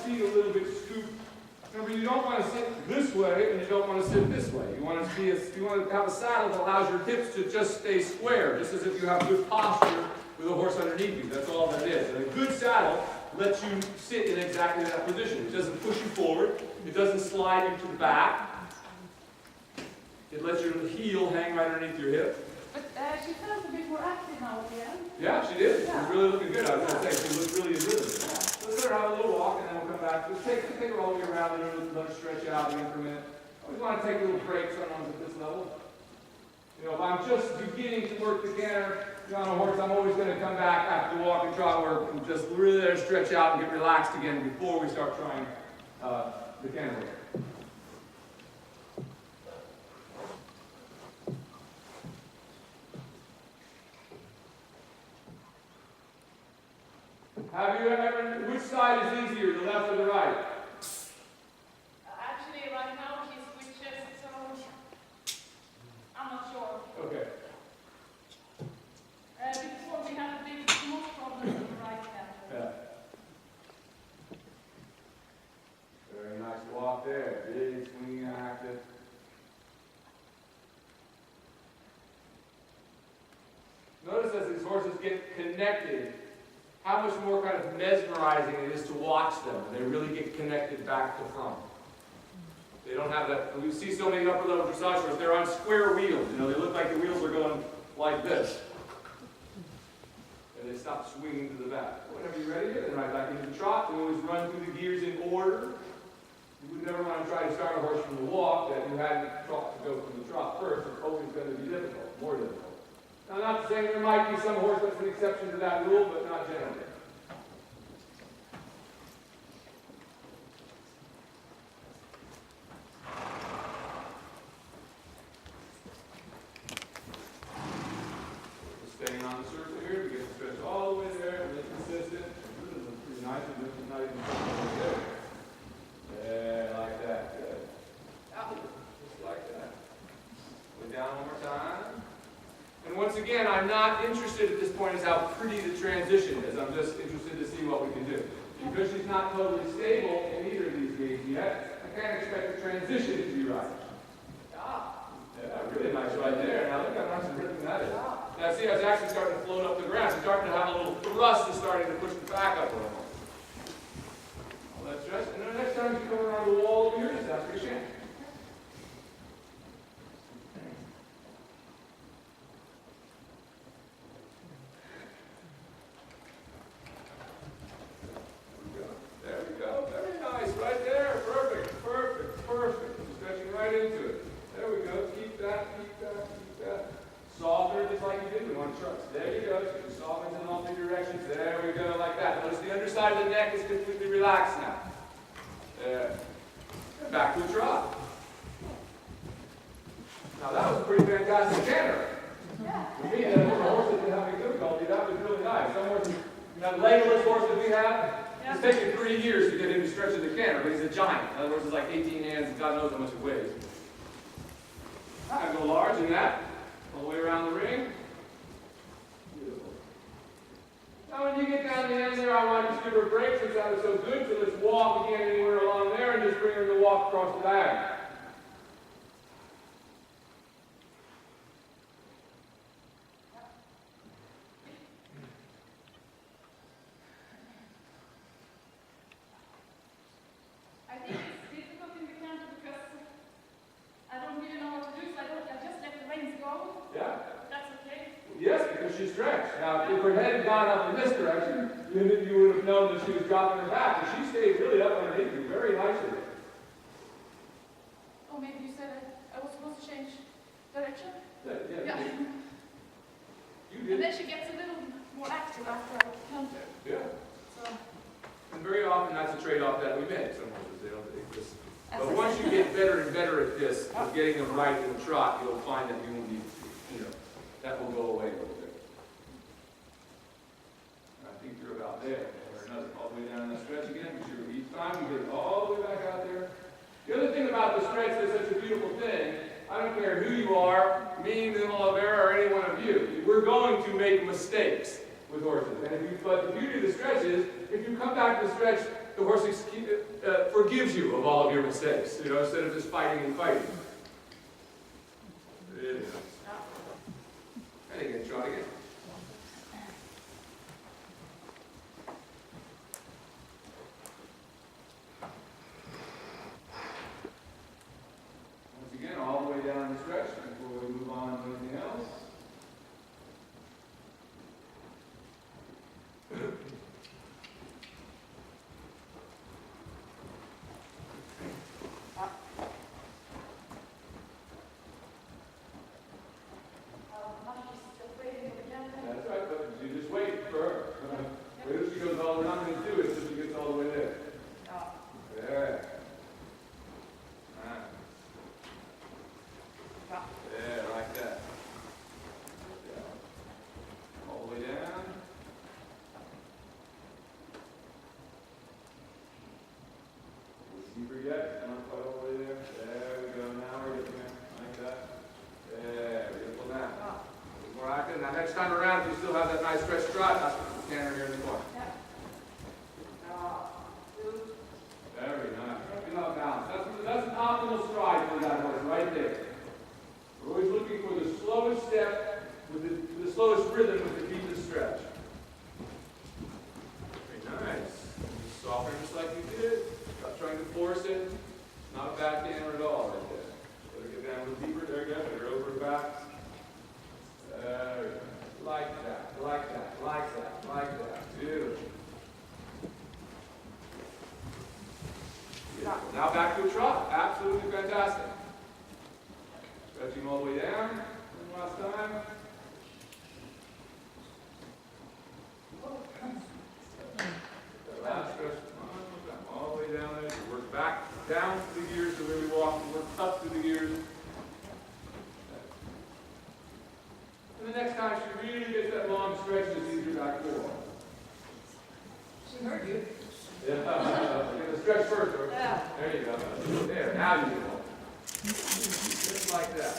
feet a little bit scooped. Remember, you don't want to sit this way, and you don't want to sit this way. You want to have a saddle that allows your hips to just stay square, just as if you have good posture with a horse underneath you. That's all that is. And a good saddle lets you sit in exactly that position. It doesn't push you forward. It doesn't slide you to the back. It lets your heel hang right underneath your hip. But she felt a bit more active now again. Yeah, she did. Yeah. She was really looking good. I was going to say, she looked really good. Let's let her have a little walk, and then we'll come back. Let's take her all the way around, and let her stretch out again for a minute. I always want to take little breaks sometimes at this level. You know, if I'm just beginning to work the canter on a horse, I'm always going to come back after the walk and trot work and just really let her stretch out and get relaxed again before we start trying the canter work. Have you ever, which side is easier, the left or the right? Actually, right now she switches, so I'm not sure. Okay. Before we had a big most problem with the right hand. Yeah. Very nice walk there. Big swinging and active. Notice as these horses get connected, how much more kind of mesmerizing it is to watch them. And they really get connected back to front. They don't have that. We see so many upper level dressage horses, they're on square wheels. You know, they look like the wheels are going like this. And they stop swinging to the back. Whenever you're ready, then right back into the trot. We always run through the gears in order. You would never want to try to start a horse from the walk that you hadn't taught to go from the trot first. It's always going to be difficult, more difficult. Now, I'm not saying there might be some horse that's an exception to that rule, but not generally. Staying on the circle here, we get the stretch all the way there, and it's consistent. This is pretty nice, and this is not even there. Yeah, like that. Good. Just like that. Go down one more time. And once again, I'm not interested at this point as how pretty the transition is. I'm just interested to see what we can do. Because she's not totally stable in either of these games yet, I can't expect the transition to be right. Yeah, really nice right there. Now look how nice and rhythm that is. Now see how it's actually starting to float up the ground. It's starting to have a little thrust that's starting to push the back up a little. All that stretch. And then the next time you come around the wall over here, just ask for a chance. There we go. Very nice. Right there. Perfect. Perfect. Perfect. Stretching right into it. There we go. Keep that. Keep that. Keep that. Softer, just like you did. We want to trust. There you go. So you soften in all three directions. There we go. Like that. Notice the underside of the neck is completely relaxed now. There. And back to a trot. Now that was a pretty fantastic canter. For me, that was a horse that didn't have any difficulty. That was really nice. Some horses, that legless horse that we have, it's taken 3 years to get him to stretch the canter, but he's a giant. In other words, it's like 18 hands, and God knows how much it weighs. I go large in that, all the way around the ring. Beautiful. Now when you get down to the end there, I want you to give her a break since that was so good, so let's walk again anywhere along there and just bring her to walk across the bag. She's stretched. Now, if her head had gone up in this direction, you would have known that she was dropping her back. But she stayed really up underneath you very nicely. Oh, maybe you said I was supposed to change direction? Yeah. You did. And then she gets a little more active after I canter. Yeah. So. And very often that's a trade-off that we make. Some horses, they don't take this. But once you get better and better at this, of getting them right in the trot, you'll find that you won't need, that will go away a little bit. I think you're about there. Another all the way down that stretch again. Be sure each time you get it all the way back out there. The other thing about the stretch that's such a beautiful thing, I don't care who you are, me, Middle of Era, or any one of you, we're going to make mistakes. with horses. But the beauty of the stretch is, if you come back to the stretch, the horse forgives you of all of your mistakes, you know, instead of just fighting and fighting. Really nice. And again, try again. Once again, all the way down the stretch before we move on to anything else. That's right, but you just wait for her. Wait till she goes all the way. I'm going to do it until she gets all the way there. There. There, like that. All the way down. Deeper yet, not quite all the way there. There we go. Now we're getting there. Like that. There, beautiful now. More active. Now next time around, if you still have that nice stretch trot, that's the canter here in the corner. Very nice. Keeping up balance. That's an optimal stride for that horse right there. We're always looking for the slowest step with the slowest rhythm with the deepest stretch. Very nice. Just soften just like you did. Not trying to force it. Not a back canter at all right there. Let her get down a little deeper. There you go. Put her over and back. There we go. Like that, like that, like that, like that. Beautiful. Beautiful. Now back to a trot. Absolutely fantastic. Stretching all the way down. One last time. That last stretch. All the way down there. You work back down through the gears the way we walk. You work up through the gears. And the next time she really gets that long stretch, just use your back foot. She heard you. Yeah. You're going to stretch first, or? Yeah. There you go. There. Now you go. Just like that.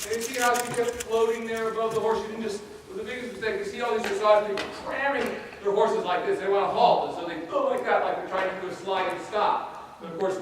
And you see how she kept floating there above the horse? She didn't just. The biggest mistake, you see all these dressage people cramming their horses like this. They want to halt, and so they go like that, like they're trying to do a slide and stop. But of course,